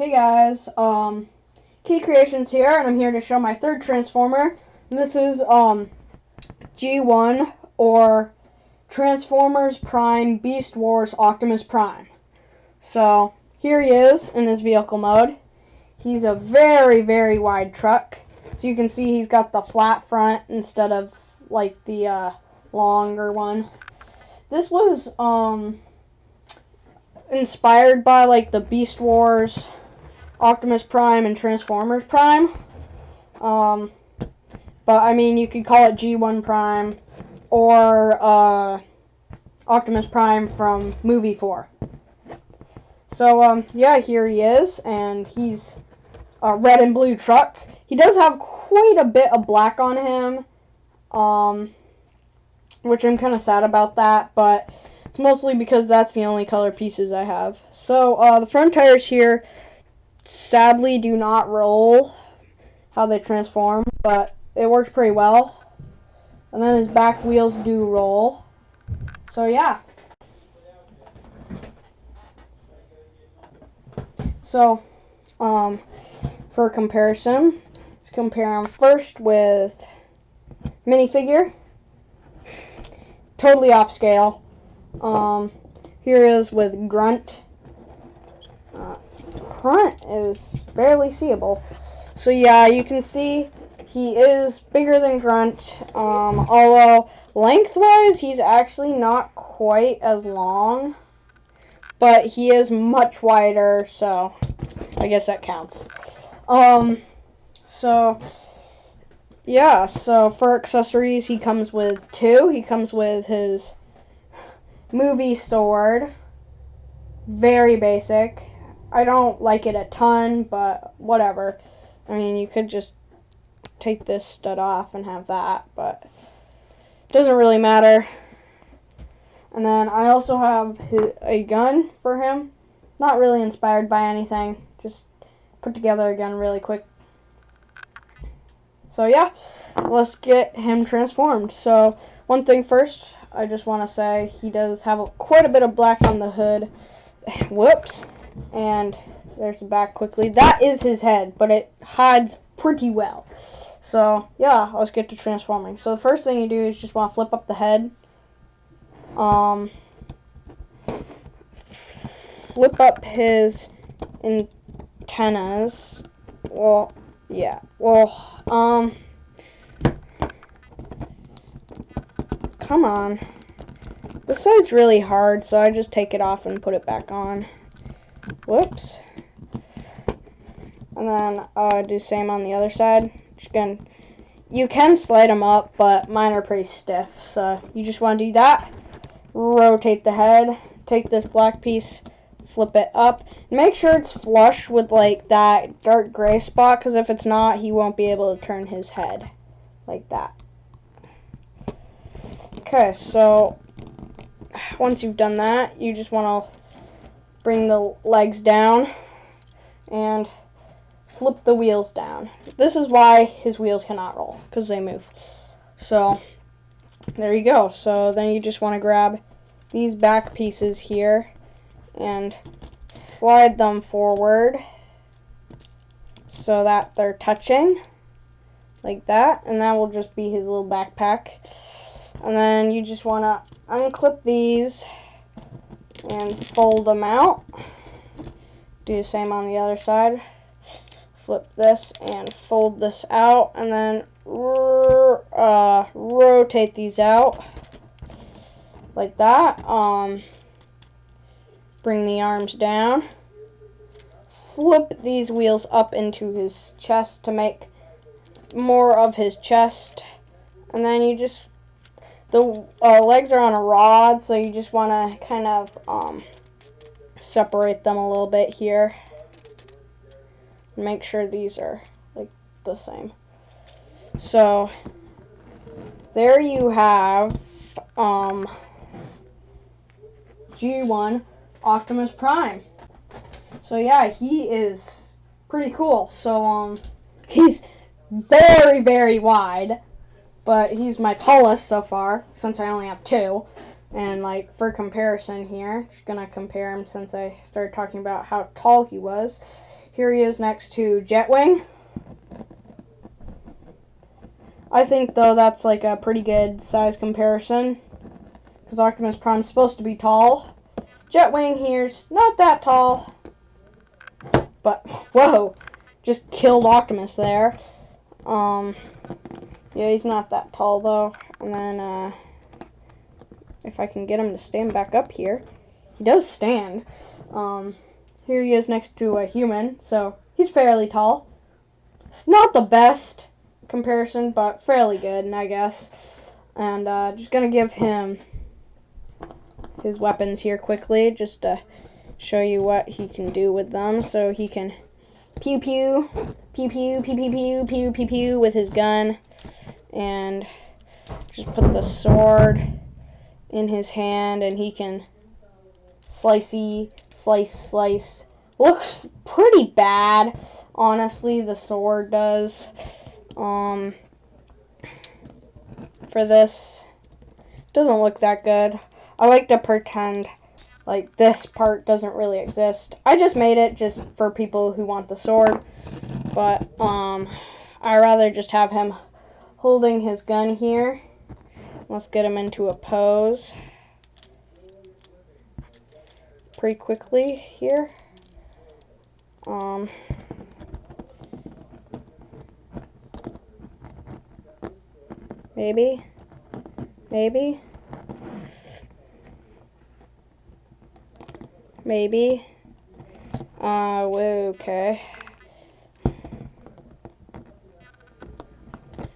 Hey guys, Key Creations here, and I'm here to show my third Transformer. This is G1, or Transformers Prime Beast Wars Optimus Prime. So here he is in his vehicle mode. He's a very, very wide truck. So you can see he's got the flat front instead of like the longer one. This was inspired by like the Beast Wars, Optimus Prime, and Transformers Prime. But I mean, you could call it G1 Prime or Optimus Prime from Movie 4. So yeah, here he is, and he's a red and blue truck. He does have quite a bit of black on him, which I'm kind of sad about that, but it's mostly because that's the only color pieces I have. So the front tires here sadly do not roll how they transform, but it works pretty well. And then his back wheels do roll. So yeah. So for comparison, let's compare him first with minifigure. Totally off scale. Here is with Grunt. Grunt is barely seeable. So yeah, you can see he is bigger than Grunt, although lengthwise he's actually not quite as long, but he is much wider, so I guess that counts. So yeah, so for accessories he comes with two. He comes with his movie sword, very basic. I don't like it a ton, but whatever. I mean, you could just take this stud off and have that, but it doesn't really matter. And then I also have a gun for him. Not really inspired by anything. Just put together a gun really quick. So yeah, let's get him transformed. So one thing first, I just want to say he does have quite a bit of black on the hood. Whoops. And there's the back quickly. That is his head, but it hides pretty well. So yeah, let's get to transforming. So the first thing you do is just want to flip up the head. Flip up his antennas. Well, yeah. Well, come on. This side's really hard, so I just take it off and put it back on. Whoops. And then do the same on the other side. You can slide them up, but mine are pretty stiff, so you just want to do that. Rotate the head. Take this black piece, flip it up. Make sure it's flush with like that dark gray spot, because if it's not, he won't be able to turn his head like that. Okay, so once you've done that, you just want to bring the legs down and flip the wheels down. This is why his wheels cannot roll, because they move. So there you go. So then you just want to grab these back pieces here and slide them forward so that they're touching like that, and that will just be his little backpack. And then you just want to unclip these and fold them out. Do the same on the other side. Flip this and fold this out, and then rotate these out like that. Bring the arms down. Flip these wheels up into his chest to make more of his chest, and then you just the legs are on a rod, so you just want to kind of separate them a little bit here. Make sure these are like the same. So there you have G1 Optimus Prime. So yeah, he is pretty cool. So he's very, very wide, but he's my tallest so far, since I only have two. And like for comparison here, just gonna compare him since I started talking about how tall he was. Here he is next to Jetwing. I think, though, that's like a pretty good size comparison, because Optimus Prime's supposed to be tall. Jetwing here's not that tall, but whoa, just killed Optimus there. Yeah, he's not that tall though. And then if I can get him to stand back up here, he does stand. Here he is next to a human, so he's fairly tall. Not the best comparison, but fairly good, I guess. And just gonna give him his weapons here quickly, just to show you what he can do with them. So he can pew pew, pew pew, pew pew pew, pew pew pew with his gun, and just put the sword in his hand, and he can slicey, slice, slice. Looks pretty bad, honestly, the sword does. For this, doesn't look that good. I like to pretend like this part doesn't really exist. I just made it just for people who want the sword, but I rather just have him holding his gun here. Let's get him into a pose pretty quickly here. Maybe. Okay.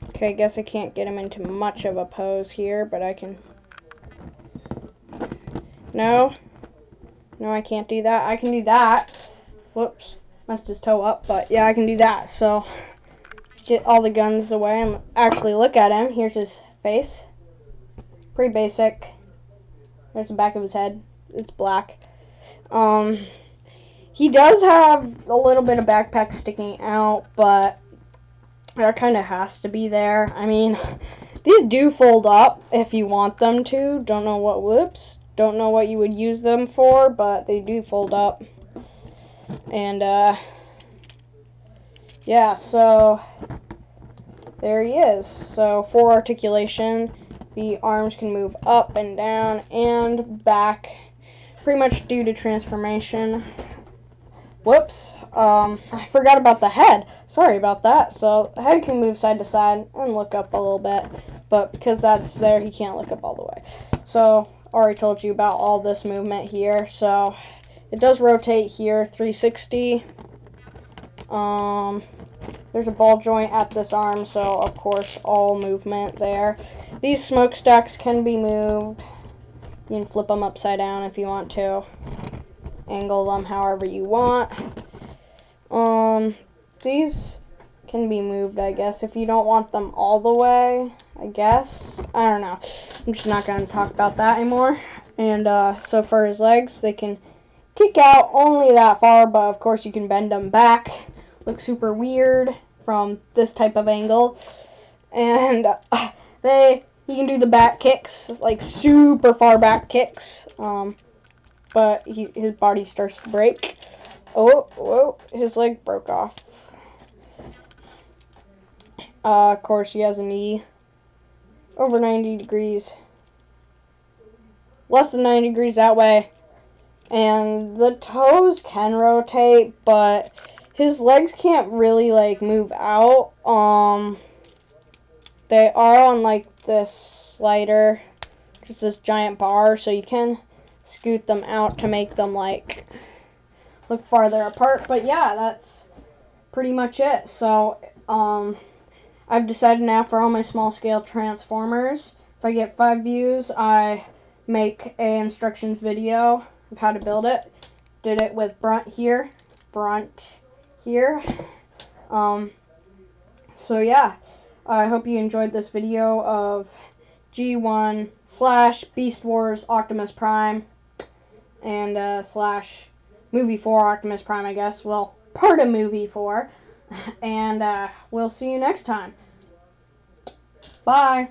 Okay, I guess I can't get him into much of a pose here, but I can... No, I can't do that. I can do that. Whoops, messed his toe up, but yeah, I can do that. So, get all the guns away and actually look at him. Here's his face. Pretty basic. There's the back of his head. It's black. He does have a little bit of backpack sticking out, but that kind of has to be there. I mean, these do fold up if you want them to. Don't know what you would use them for, but they do fold up. And, yeah, so there he is. So, for articulation, the arms can move up and down and back, pretty much due to transformation. Whoops, I forgot about the head. Sorry about that. So, the head can move side to side and look up a little bit, but because that's there, he can't look up all the way. So, already told you about all this movement here. So, it does rotate here, 360. There's a ball joint at this arm, so of course all movement there. These smokestacks can be moved. You can flip them upside down if you want to. Angle them however you want. These can be moved, I guess, if you don't want them all the way, I guess. I don't know. I'm just not going to talk about that anymore. And so for his legs, they can kick out only that far, but of course you can bend them back. Looks super weird from this type of angle. And he can do the back kicks, like super far back kicks. But his body starts to break. Oh, whoa, his leg broke off. Of course, he has a knee over 90 degrees. Less than 90 degrees that way. And the toes can rotate, but his legs can't really, like, move out. They are on, like, this slider, just this giant bar, so you can scoot them out to make them, like, look farther apart. But yeah, that's pretty much it. So I've decided now for all my small scale Transformers, if I get 5 views, I make a instructions video of how to build it. Did it with Brunt here. So yeah, I hope you enjoyed this video of G1 / Beast Wars Optimus Prime and / Movie 4 Optimus Prime, I guess. Well, part of Movie 4. And we'll see you next time. Bye.